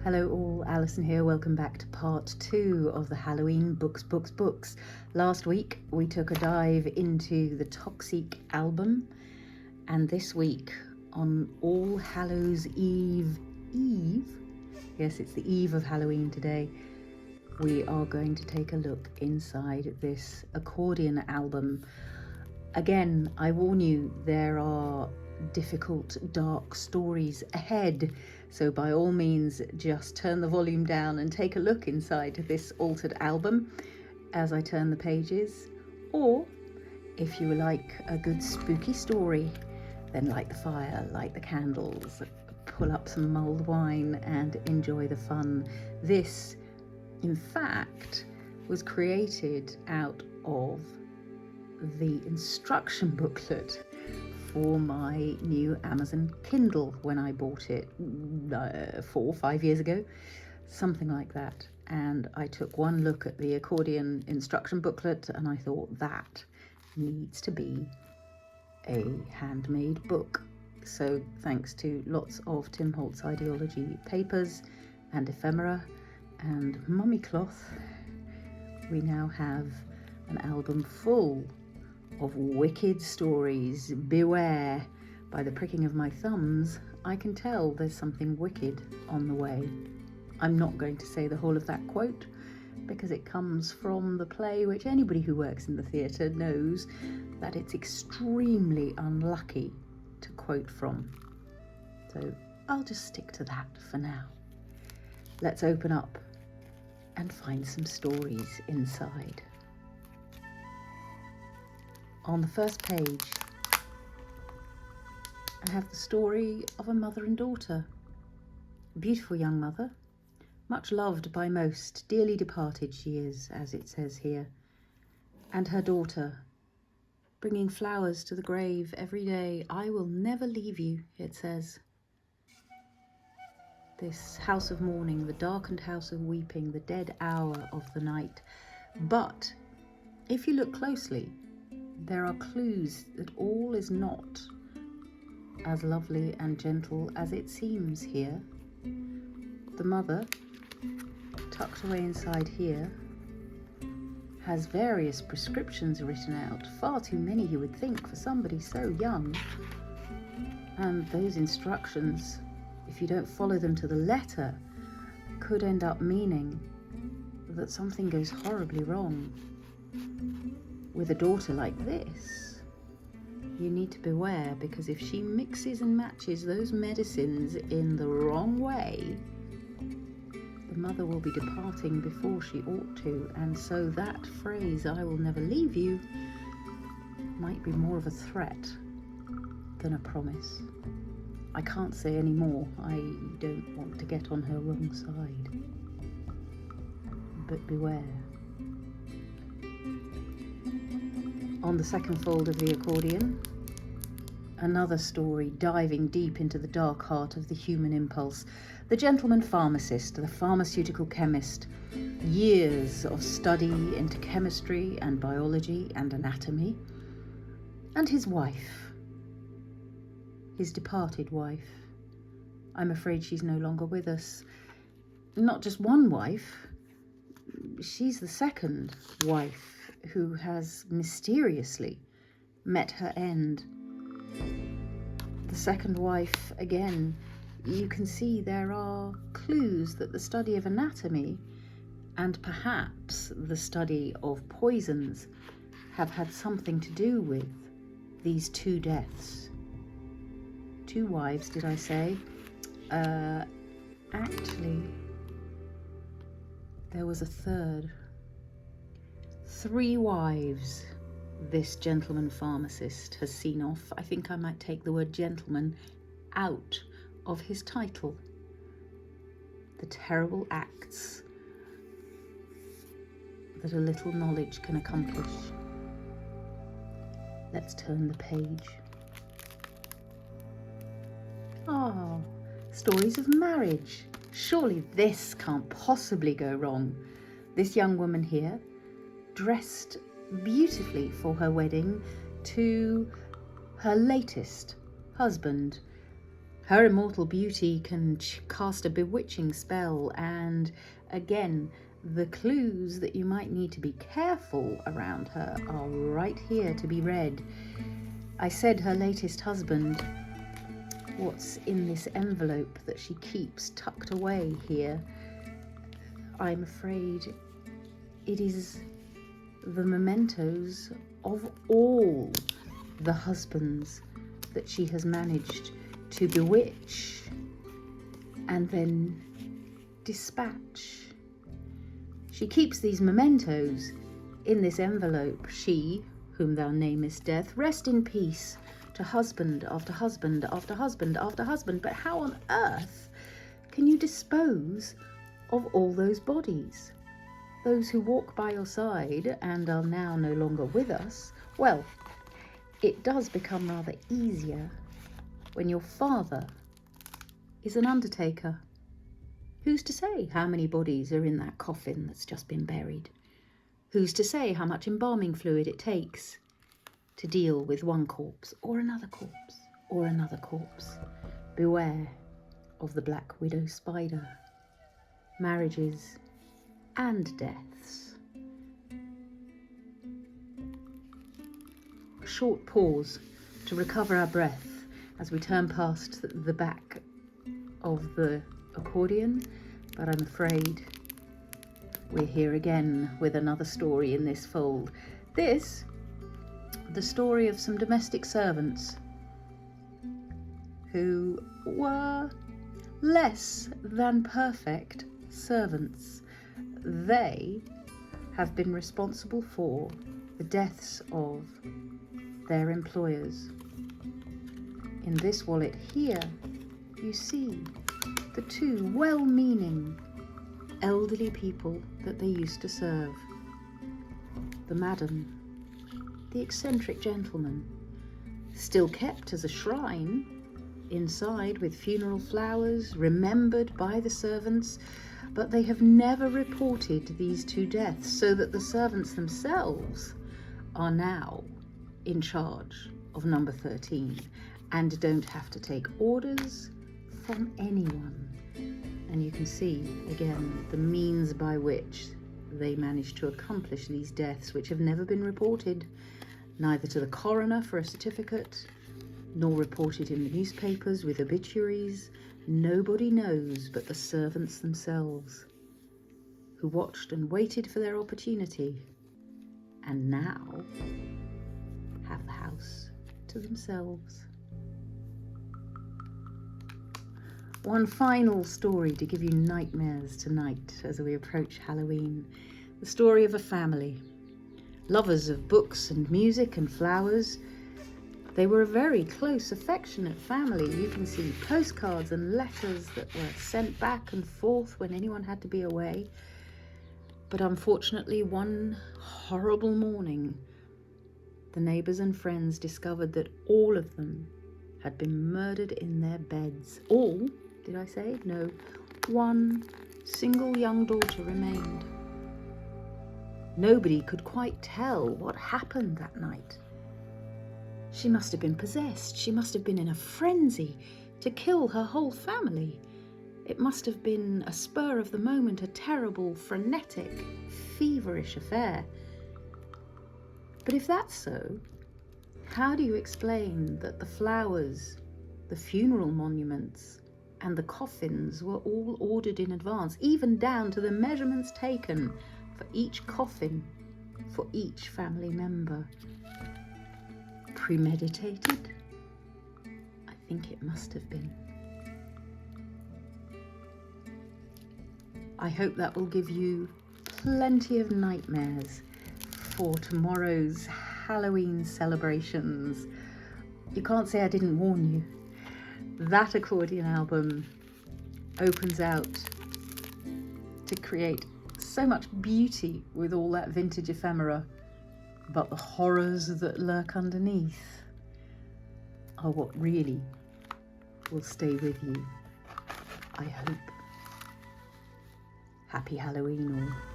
Hello all, Alison here. Welcome back to part 2 of the Halloween books. Last week we took a dive into the Toxic album, and this week on All Hallows Eve, yes, it's the eve of Halloween today, we are going to take a look inside this accordion album. Again, I warn you, there are difficult, dark stories ahead, so by all means just turn the volume down and take a look inside this altered album as I turn the pages. Or if you like a good spooky story, then light the fire, light the candles, pull up some mulled wine and enjoy the fun. This, in fact, was created out of the instruction booklet for my new Amazon Kindle when I bought it 4 or 5 years ago, something like that. And I took one look at the accordion instruction booklet and I thought that needs to be a handmade book. So thanks to lots of Tim Holtz ideology papers and ephemera and mummy cloth, we now have an album full of wicked stories. Beware. By the pricking of my thumbs, I can tell there's something wicked on the way. I'm not going to say the whole of that quote because it comes from the play, which anybody who works in the theatre knows that it's extremely unlucky to quote from. So I'll just stick to that for now. Let's open up and find some stories inside. On the first page, I have the story of a mother and daughter. A beautiful young mother, much loved by most, dearly departed she is, as it says here, and her daughter, bringing flowers to the grave every day. I will never leave you, it says. This house of mourning, the darkened house of weeping, the dead hour of the night. But if you look closely, there are clues that all is not as lovely and gentle as it seems here. The mother, tucked away inside here, has various prescriptions written out, far too many you would think for somebody so young. And those instructions, if you don't follow them to the letter, could end up meaning that something goes horribly wrong. With a daughter like this, you need to beware, because if she mixes and matches those medicines in the wrong way, the mother will be departing before she ought to, and so that phrase, I will never leave you, might be more of a threat than a promise. I can't say any more. I don't want to get on her wrong side. But beware. On the second fold of the accordion, another story diving deep into the dark heart of the human impulse. The gentleman pharmacist, the pharmaceutical chemist, years of study into chemistry and biology and anatomy, and his wife, his departed wife. I'm afraid she's no longer with us. Not just one wife, she's the second wife who has mysteriously met her end. The second wife, again, you can see there are clues that the study of anatomy and perhaps the study of poisons have had something to do with these two deaths. Two wives, did I say? Actually, there was a third. 3 wives this gentleman pharmacist has seen off. I think I might take the word gentleman out of his title. The terrible acts that a little knowledge can accomplish. Let's turn the page. Ah, stories of marriage. Surely this can't possibly go wrong. This young woman here, dressed beautifully for her wedding to her latest husband, Her immortal beauty can cast a bewitching spell, and again, the clues that you might need to be careful around her are right here to be read. I said her latest husband. What's in this envelope that she keeps tucked away here? I'm afraid it is the mementos of all the husbands that she has managed to bewitch and then dispatch. She keeps these mementos in this envelope. She, whom thou namest Death, rest in peace, to husband after husband after husband after husband. But how on earth can you dispose of all those bodies? Those who walk by your side and are now no longer with us? Well, it does become rather easier when your father is an undertaker. Who's to say how many bodies are in that coffin that's just been buried? Who's to say how much embalming fluid it takes to deal with one corpse or another corpse or another corpse? Beware of the black widow spider. Marriages and deaths. A short pause to recover our breath as we turn past the back of the accordion, but I'm afraid we're here again with another story in this fold. This, the story of some domestic servants who were less than perfect servants. They have been responsible for the deaths of their employers. In this wallet here, you see the two well-meaning elderly people that they used to serve. The madam, the eccentric gentleman, still kept as a shrine inside with funeral flowers, remembered by the servants, but they have never reported these two deaths, so that the servants themselves are now in charge of number 13 and don't have to take orders from anyone. And you can see again the means by which they managed to accomplish these deaths, which have never been reported, neither to the coroner for a certificate, nor reported in the newspapers with obituaries. Nobody knows but the servants themselves, who watched and waited for their opportunity, and now have the house to themselves. One final story to give you nightmares tonight as we approach Halloween. The story of a family, lovers of books and music and flowers. They were a very close, affectionate family. You can see postcards and letters that were sent back and forth when anyone had to be away. But unfortunately, one horrible morning, the neighbours and friends discovered that all of them had been murdered in their beds. All, did I say? No. One single young daughter remained. Nobody could quite tell what happened that night. She must have been possessed. She must have been in a frenzy to kill her whole family. It must have been a spur of the moment, a terrible, frenetic, feverish affair. But if that's so, how do you explain that the flowers, the funeral monuments, and the coffins were all ordered in advance, even down to the measurements taken for each coffin, for each family member? Premeditated? I think it must have been. I hope that will give you plenty of nightmares for tomorrow's Halloween celebrations. You can't say I didn't warn you. That accordion album opens out to create so much beauty with all that vintage ephemera, but the horrors that lurk underneath are what really will stay with you, I hope. Happy Halloween all.